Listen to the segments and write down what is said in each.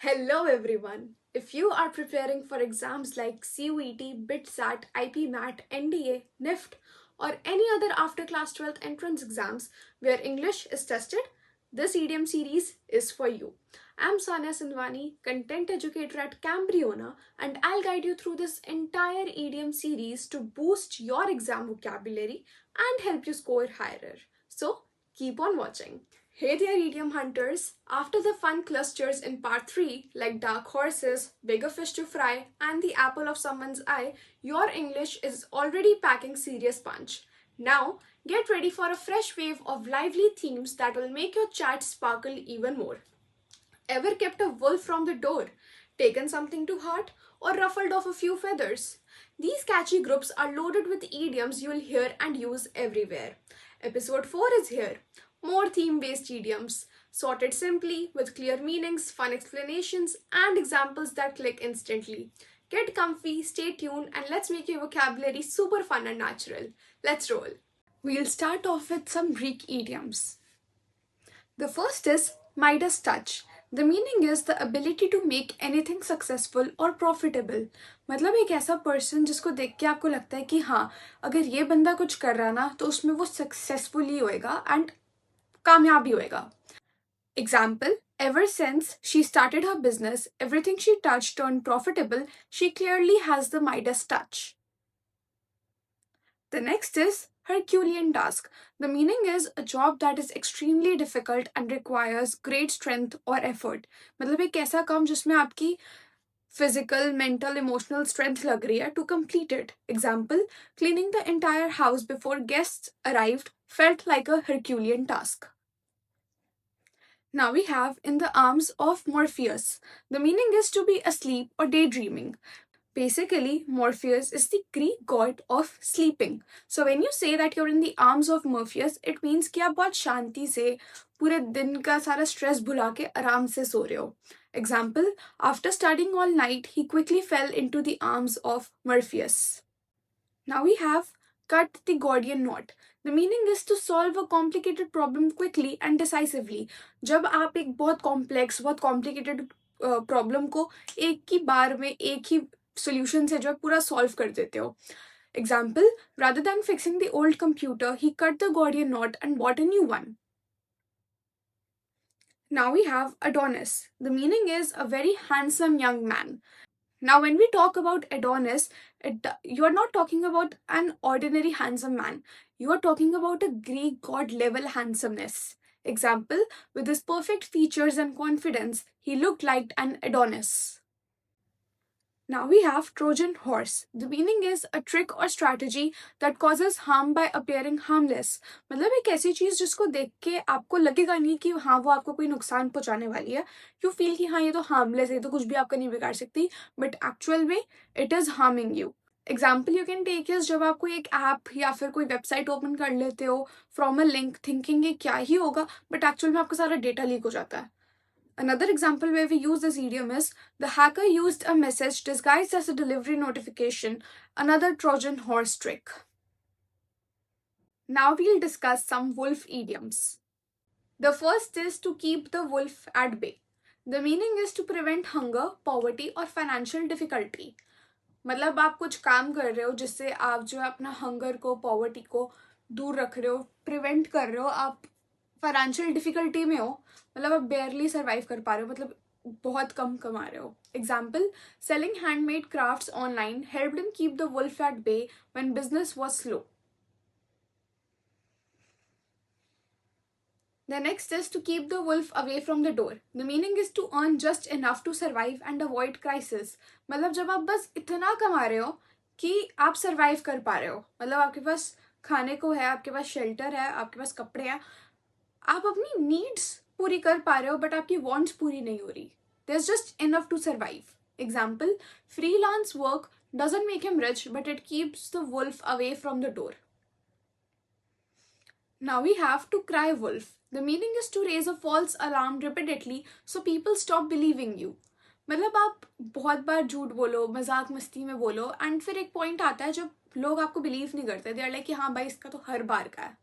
Hello everyone. If you are preparing for exams like CUET, BITSAT, IPMAT, NDA, NIFT, or any other after class 12th entrance exams where English is tested, this idiom series is for you. I'm Sonia Sindwani, content educator at Cambriona, and I'll guide you through this entire idiom series to boost your exam vocabulary and help you score higher. So, keep on watching. Hey there, idiom hunters! After the fun clusters in part 3, like dark horses, bigger fish to fry, and the apple of someone's eye, your English is already packing serious punch. Now, get ready for a fresh wave of lively themes that will make your chat sparkle even more. Ever kept a wolf from the door, taken something to heart, or ruffled off a few feathers? These catchy groups are loaded with idioms you'll hear and use everywhere. Episode 4 is here. More theme based idioms, sorted simply with clear meanings, fun explanations, and examples that click instantly. Get comfy, stay tuned, and let's make your vocabulary super fun and natural. Let's roll. We'll start off with some Greek idioms. The first is Midas touch. The meaning is the ability to make anything successful or profitable. मतलब एक ऐसा person जिसको देख के आपको लगता है कि हाँ, अगर ये बंदा कुछ कर रहा ना तो उसमें वो सक्सेसफुली होएगा एंड कामयाब ही होएगा. Example, ever since she started her business, everything she touched turned profitable. She clearly has the Midas touch. The next is Herculean task. The meaning is a job that is extremely difficult and requires great strength or effort. मतलब एक ऐसा काम जिसमें आपकी physical, mental, emotional strength लग रही है to complete it. Example, cleaning the entire house before guests arrived felt like a Herculean task. Now we have in the arms of Morpheus. The meaning is to be asleep or daydreaming. Basically, Morpheus is the Greek god of sleeping. So when you say that you're in the arms of Morpheus, it means कि आप बहुत शांति से पूरे दिन का सारा stress भुला के आराम से सो रहे हो. Example, after studying all night, he quickly fell into the arms of Morpheus. Now we have cut the Gordian knot. The meaning is to solve a complicated problem quickly and decisively. जब आप एक बहुत complex, बहुत complicated problem को एक ही बार में एक ही solution से जो है पूरा solve कर देते हो. Example, rather than fixing the old computer, he cut the Gordian knot and bought a new one. Now we have Adonis. The meaning is a very handsome young man. Now, when we talk about Adonis, you are not talking about an ordinary handsome man. You are talking about a Greek god level handsomeness. Example, with his perfect features and confidence, he looked like an Adonis. Now we have Trojan horse. The meaning is a trick or strategy that causes harm by appearing harmless. मतलब एक ऐसी चीज जिसको देख के आपको लगेगा नहीं कि हाँ वो आपको कोई नुकसान पहुंचाने वाली है. You feel कि हाँ ये तो harmless है, तो कुछ भी आपका नहीं बिगाड़ सकती. But actual में it is harming you. Example you can take is जब आप कोई एक ऐप या फिर कोई वेबसाइट ओपन कर लेते हो from a link thinking ये क्या ही होगा, but actual में आपका सारा डेटा लीक हो जाता है. Another example where we use this idiom is the hacker used a message disguised as a delivery notification, another Trojan horse trick. Now we'll discuss some wolf idioms. The first is to keep the wolf at bay. The meaning is to prevent hunger, poverty or financial difficulty. मतलब आप कुछ काम कर रहे हो जिससे आप जो है अपना हंगर को पॉवर्टी को दूर रख रहे हो, प्रिवेंट कर रहे हो, आप फाइनेंशियल डिफिकल्टी में हो, मतलब आप बेयरली सर्वाइव कर पा रहे हो, मतलब बहुत कम कमा रहे हो. Example, selling handmade crafts online helped him keep the wolf at bay when business was slow. The next is to keep the wolf away from the door. The meaning is to earn just enough to survive and avoid crisis. मतलब जब आप बस इतना कमा रहे हो कि आप सर्वाइव कर पा रहे हो, मतलब आपके पास खाने को है, आपके पास शेल्टर है, आपके पास कपड़े हैं, आप अपनी नीड्स पूरी कर पा रहे हो बट आपकी वांट्स पूरी नहीं हो रही. There's just enough to survive. Example, freelance work doesn't make him rich but it keeps the wolf away from the door. Now we have to cry wolf. The meaning is to raise a false alarm repeatedly so people stop believing you. मतलब आप बहुत बार झूठ बोलो, मजाक मस्ती में बोलो and फिर एक पॉइंट आता है जब लोग आपको बिलीव नहीं करते. दे आर लाइक कि हाँ भाई इसका तो हर बार का है.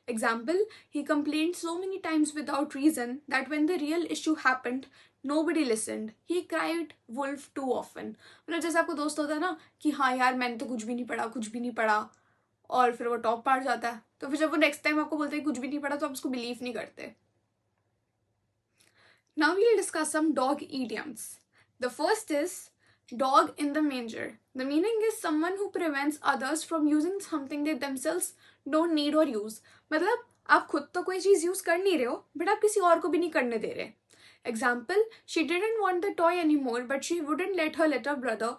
Example, he complained so many times without reason that when the real issue happened, nobody listened. He cried wolf too often. मतलब जैसे आपको दोस्त होता है ना कि हाँ यार मैंने तो कुछ भी नहीं पढ़ा, कुछ भी नहीं पढ़ा, और फिर वो टॉप पार जाता है, तो फिर जब वो नेक्स्ट टाइम आपको बोलते हैं कुछ भी नहीं पढ़ा तो आप उसको बिलीव नहीं करते. Now we'll discuss some dog idioms. The first is dog in the manger. The meaning is someone who prevents others from using something they themselves don't need or use. मतलब आप खुद तो कोई चीज यूज कर नहीं रहे हो बट आप किसी और को भी नहीं करने दे रहे. Example, she didn't want the toy anymore but she wouldn't let her little brother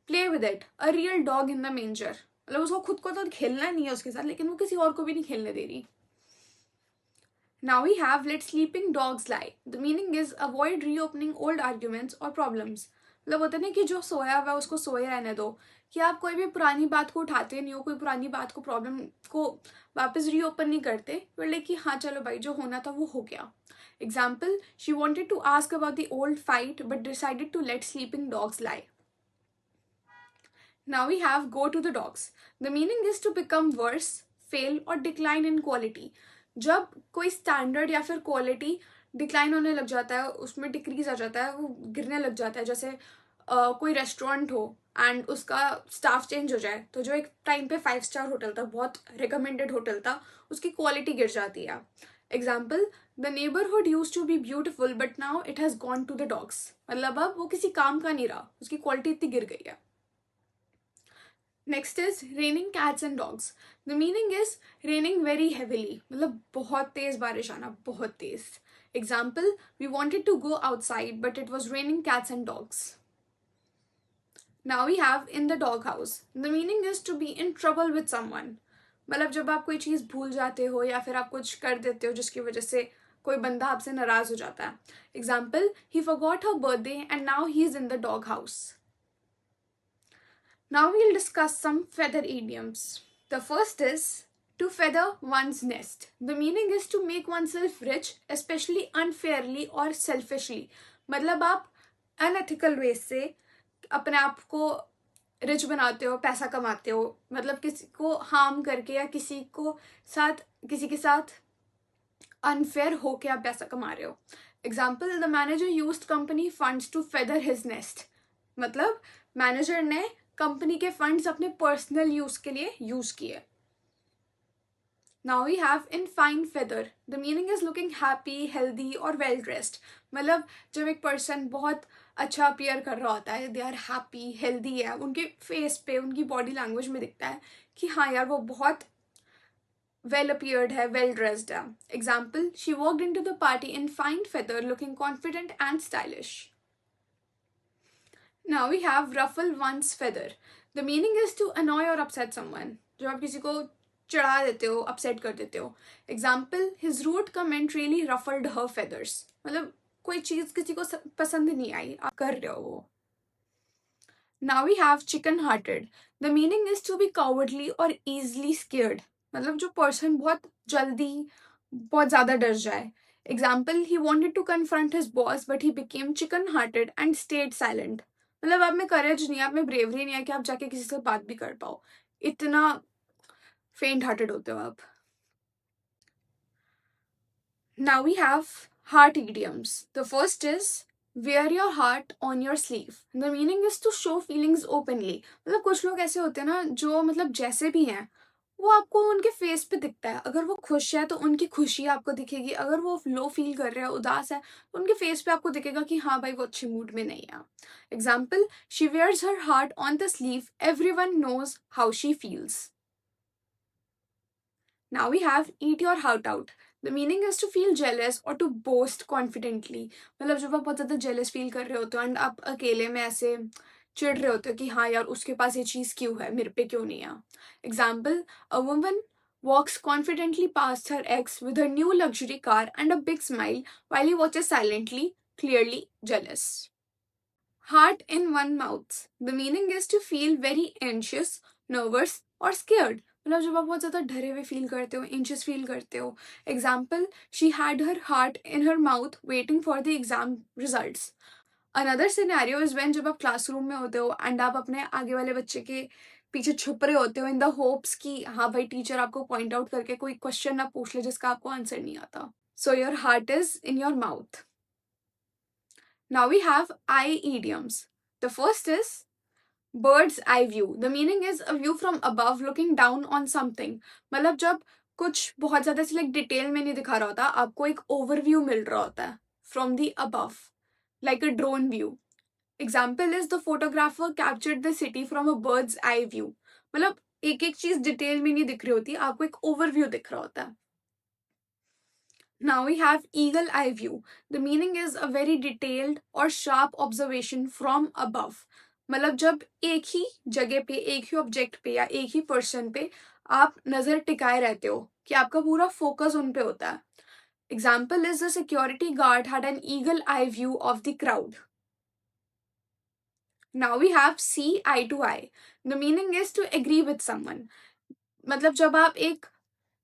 play with it. A real dog in the manger. मतलब उसको खुद को तो खेलना नहीं है उसके साथ लेकिन वो किसी और को भी नहीं खेलने दे रही. Now we have let sleeping dogs lie. The meaning is avoid reopening old arguments or problems. मतलब होता है ना कि जो सोया हुआ है उसको सोए रहने दो, कि आप कोई भी पुरानी बात को उठाते नहीं हो, कोई पुरानी बात को प्रॉब्लम को वापस रीओपन नहीं करते. बोले कि हाँ चलो भाई जो होना था वो हो गया. Example, she wanted to ask about the old fight but decided to let sleeping dogs lie. Now we have go to the dogs. The meaning is to become worse, fail or decline in quality. जब कोई standard या फिर quality decline होने लग जाता है, उसमें decrease आ जाता है, वो गिरने लग जाता है. जैसे कोई रेस्टोरेंट हो एंड उसका स्टाफ चेंज हो जाए तो जो एक टाइम पे 5 स्टार होटल था, बहुत रिकमेंडेड होटल था, उसकी क्वालिटी गिर जाती है. Example, the neighbourhood use to be beautiful but now it has gone to the dogs. मतलब अब वो किसी काम का नहीं रहा, उसकी क्वालिटी इतनी गिर गई है. Next is raining cats and dogs. The meaning is raining very heavily. मतलब बहुत तेज बारिश आना, बहुत तेज. Example, we wanted to go outside but it was raining cats and dogs. Now we have in the doghouse. The meaning is to be in trouble with someone. मतलब जब आप कोई चीज़ भूल जाते हो या फिर आप कुछ कर देते हो जिसकी वजह से कोई बंदा आपसे नाराज हो जाता है. Example, he forgot her birthday and now he is in the doghouse. Now we'll discuss some feather idioms. The first is to feather one's nest. The meaning is to make oneself rich, especially unfairly or selfishly. मतलब आप unethical ways से अपने आप को rich बनाते हो, पैसा कमाते हो, मतलब किसी को हार्म करके या किसी के साथ अनफेयर होके आप पैसा कमा रहे हो. Example, the manager used company funds to feather his nest. मतलब मैनेजर ने कंपनी के फंड्स अपने पर्सनल यूज के लिए यूज किए. Now we have in fine feather. The meaning is looking happy, healthy or well dressed. मतलब जब एक पर्सन बहुत अच्छा अपीयर कर रहा होता है, दे आर हैप्पी, हेल्दी है, उनके फेस पे, उनकी बॉडी लैंग्वेज में दिखता है कि हाँ यार वो बहुत वेल अपीयर्ड है, वेल ड्रेस्ड है. Example, she walked into the party in fine feather looking confident and stylish. Now we have ruffle one's feather. The meaning is to annoy or upset someone. जब आप किसी को चढ़ा देते हो, upset कर देते हो. Example, his rude comment really ruffled her feathers. मतलब कोई चीज किसी को पसंद नहीं आई, आप कर रहे हो वो. Now we have chicken hearted. The meaning is to be cowardly or easily scared. मतलब जो पर्सन बहुत ज्यादा डर जाए. Example, he wanted to confront his boss but he became chicken hearted and stayed silent. मतलब आप में करेज नहीं है, आप में ब्रेवरी नहीं है कि आप जाके किसी से बात भी कर पाओ, इतना फेंट हार्टेड होते हो आप. Now we have heart idioms. The first is wear your heart on your sleeve. The meaning is to show feelings openly. मतलब कुछ लोग ऐसे होते हैं ना जो मतलब जैसे भी हैं वो आपको उनके फेस पे दिखता है. अगर वो खुश है तो उनकी खुशी आपको दिखेगी, अगर वो लो फील कर रहे हैं, उदास है, तो उनके फेस पे आपको दिखेगा कि हाँ भाई वो अच्छे मूड में नहीं है. Example, she wears her heart on the sleeve, everyone knows how she feels. Now we have eat your heart out. The meaning is to feel jealous or to boast confidently. मतलब जब आप बहुत ज़्यादा jealous feel कर रहे होते हो and आप अकेले में ऐसे चिढ़ रहे होते हो कि हाँ यार उसके पास ये चीज़ क्यों है, मेरे पे क्यों नहीं है. Example, a woman walks confidently past her ex with her new luxury car and a big smile while he watches silently, clearly jealous. Heart in one mouth. The meaning is to feel very anxious, nervous or scared. मतलब जब आप बहुत ज़्यादा डरे हुए feel करते हो, anxious feel करते हो. Example, she had her heart in her mouth waiting for the exam results. Another scenario is when जब आप क्लासरूम में होते हो एंड आप अपने आगे वाले बच्चे के पीछे छुप रहे होते हो इन द होप्स कि हाँ भाई टीचर आपको पॉइंट आउट करके कोई क्वेश्चन ना पूछ ले जिसका आपको आंसर नहीं आता. So your heart is in your mouth. Now we have eye idioms. The first is bird's eye view. The meaning is a view from above looking down on something. मतलब जब कुछ बहुत ज़्यादा से लाइक डिटेल में नहीं दिखा रहा होता, आपको एक ओवरव्यू मिल रहा होता है from the above, like a drone view. Example is the photographer captured the city from a bird's eye view. मतलब एक एक चीज डिटेल में नहीं दिख रही होती, आपको एक ओवरव्यू दिख रहा होता है. Now we have eagle eye view. The meaning is a very detailed or sharp observation from above. मतलब जब एक ही जगह पे, एक ही ऑब्जेक्ट पे या एक ही पर्सन पे आप नजर टिकाए रहते हो कि आपका पूरा फोकस उन पे होता है. Example is the security guard had an eagle eye view of the crowd. Now we have see eye to eye. The meaning is to agree with someone. मतलब जब आप एक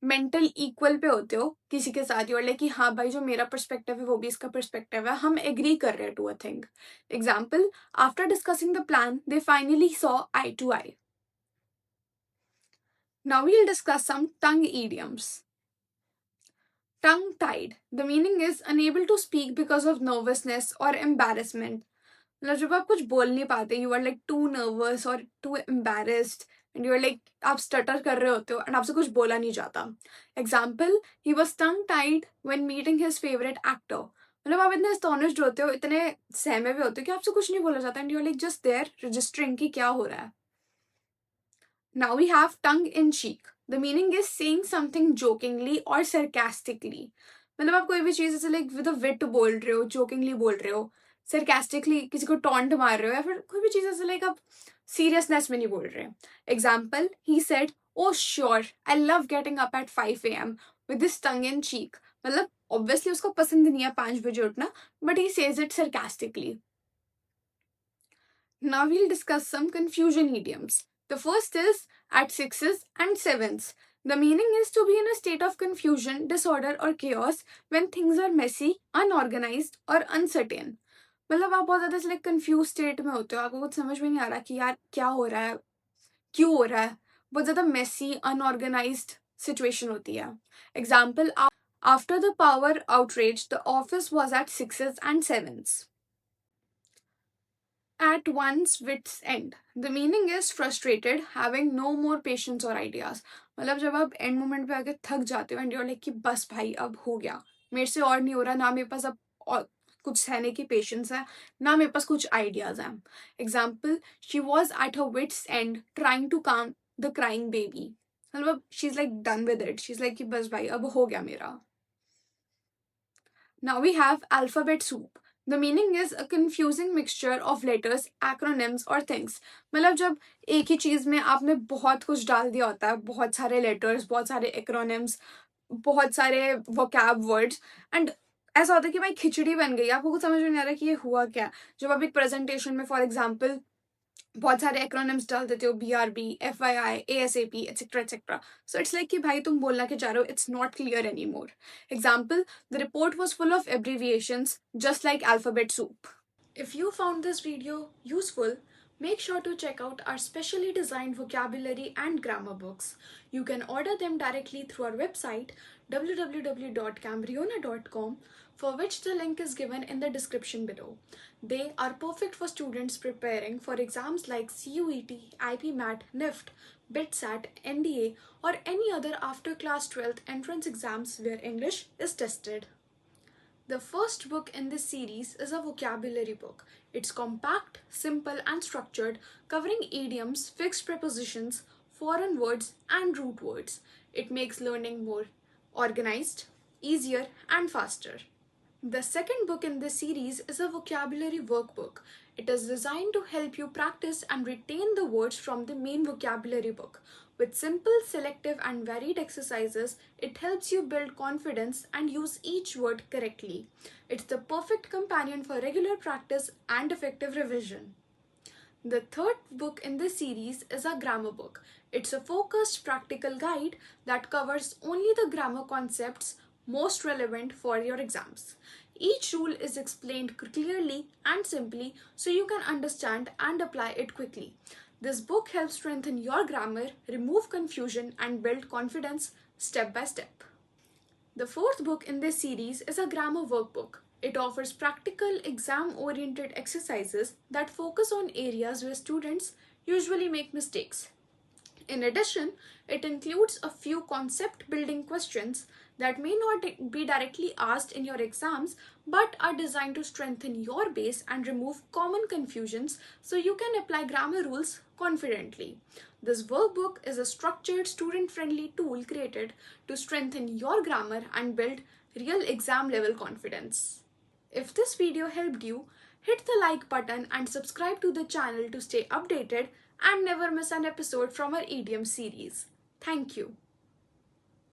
मेंटल इक्वल पे होते हो किसी के साथ, यू आर लाइक कि हाँ भाई जो मेरा पर्सपेक्टिव है वो भी इसका पर्सपेक्टिव है, हम एग्री कर रहे हैं to a thing. Example, after discussing the plan they finally saw eye to eye. Now we'll discuss some tongue idioms. Tongue tied. The meaning is unable to speak because of nervousness or embarrassment. मतलब जब आप कुछ बोल नहीं पाते, you are like too nervous और too embarrassed and you are like आप stutter कर रहे होते हो एंड आपसे कुछ बोला नहीं जाता. Example, he was tongue tied when meeting his favourite actor. मतलब आप इतने एस्टोनिश्ड होते हो, इतने सहमे हुए होते हो कि आपसे कुछ नहीं बोला जाता and you are like just there registering कि क्या हो रहा है. Now we have tongue in cheek. The meaning is saying something jokingly और सरकास्टिकली. मतलब आप कोई भी चीज ऐसे लाइक विद अ विट बोल रहे हो, जोकिंगली बोल रहे हो, सरकास्टिकली किसी को टॉन्ट मार रहे हो, या फिर कोई भी चीज ऐसे लाइक आप सीरियसनेस में नहीं बोल रहे. Example, he said, oh sure I love getting up at 5 AM with this tongue in cheek. मतलब ऑब्वियसली उसको पसंद नहीं है 5 बजे उठना, but he says it sarcastically. Now we'll discuss some confusion idioms. The first is at sixes and sevens. The meaning is to be in a state of confusion, disorder or chaos when things are messy, unorganized or uncertain. मतलब आप बहुत ज़्यादा से like confuse state में होते हो, आपको कुछ समझ में नहीं आ रहा कि यार क्या हो रहा है, क्यों हो रहा है, बहुत ज़्यादा मेसी अनऑर्गेनाइज्ड सिचुएशन होती है. Example, after the power outrage the office was at sixes and sevens. At one's wit's end. The meaning is frustrated, having no more patience or ideas. मतलब जब आप एंड मोमेंट पे आके थक जाते हो एंड यूर लाइक कि बस भाई अब हो गया, मेरे से और नहीं हो रहा, ना मेरे पास अब और कुछ सहने की पेशेंस है, ना मेरे पास कुछ आइडियाज हैं. Example, she was at her wits end trying to calm the crying baby. मतलब she is like done with it, she is like कि बस भाई अब हो गया मेरा. Now we have alphabet soup. The meaning is a confusing mixture of letters, acronyms or things. मतलब जब एक ही चीज में आपने बहुत कुछ डाल दिया होता है, बहुत सारे letters, बहुत सारे acronyms, बहुत सारे vocab words and ऐसा होता है कि भाई खिचड़ी बन गई, आपको कुछ समझ में नहीं आ रहा कि ये हुआ क्या. जब आप एक प्रेजेंटेशन में फॉर एग्जाम्पल बहुत सारे एक्रोनिम्स डाल देते हो, BRB, FYI, ASAP, etc etc. So it's like कि भाई तुम बोलना क्या चाह रहे हो, it's not clear anymore. Example, the report was full of abbreviations just like alphabet soup. If you found this video useful, make sure to check out our specially designed vocabulary and grammar books. You can order them directly through our website www.cambriona.com, for which the link is given in the description below. They are perfect for students preparing for exams like CUET, IPMAT, NIFT, BITSAT, NDA, or any other after class 12th entrance exams where English is tested. The first book in this series is a vocabulary book. It's compact, simple, and structured, covering idioms, fixed prepositions, foreign words, and root words. It makes learning more organized, easier, and faster. The second book in this series is a vocabulary workbook. It is designed to help you practice and retain the words from the main vocabulary book. With simple, selective, and varied exercises, it helps you build confidence and use each word correctly. It's the perfect companion for regular practice and effective revision. The third book in this series is a grammar book. It's a focused practical guide that covers only the grammar concepts most relevant for your exams. Each rule is explained clearly and simply so you can understand and apply it quickly. This book helps strengthen your grammar, remove confusion, and build confidence step by step. The fourth book in this series is a grammar workbook. It offers practical, exam oriented exercises that focus on areas where students usually make mistakes. In addition, it includes a few concept building questions that may not be directly asked in your exams but are designed to strengthen your base and remove common confusions so you can apply grammar rules confidently. This workbook is a structured, student friendly tool created to strengthen your grammar and build real exam level confidence. If this video helped you, hit the like button and subscribe to the channel to stay updated and never miss an episode from our idiom series. Thank you.